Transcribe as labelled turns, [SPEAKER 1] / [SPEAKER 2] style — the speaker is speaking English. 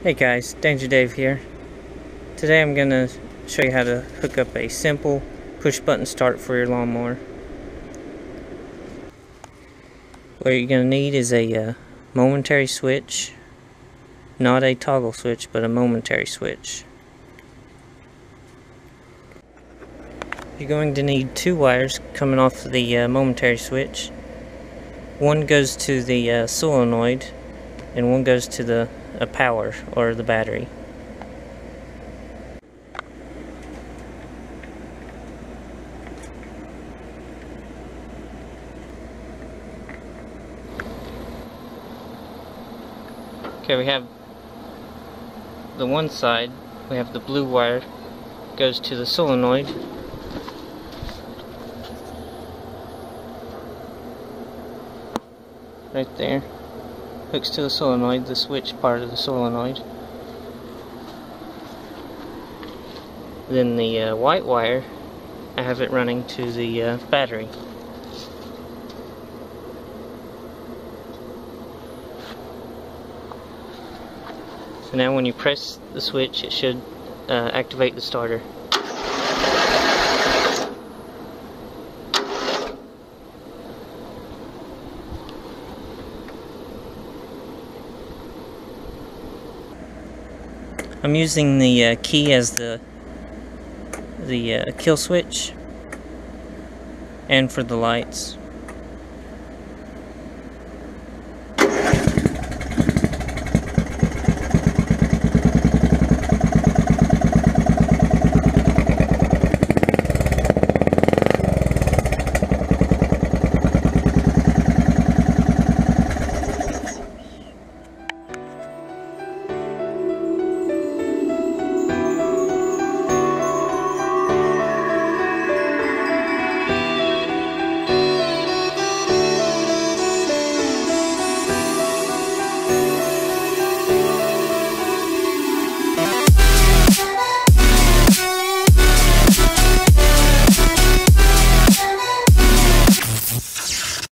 [SPEAKER 1] Hey guys, Danger Dave here. Today I'm going to show you how to hook up a simple push button start for your lawnmower. What you're going to need is a momentary switch, not a toggle switch, but a momentary switch. You're going to need two wires coming off the momentary switch. One goes to the solenoid and one goes to the power or the battery. Okay, we have the one side, we have the blue wire goes to the solenoid. Right there. Hooks to the solenoid, the switch part of the solenoid. Then the white wire, I have it running to the battery. So now when you press the switch, it should activate the starter. I'm using the key as the kill switch and for the lights.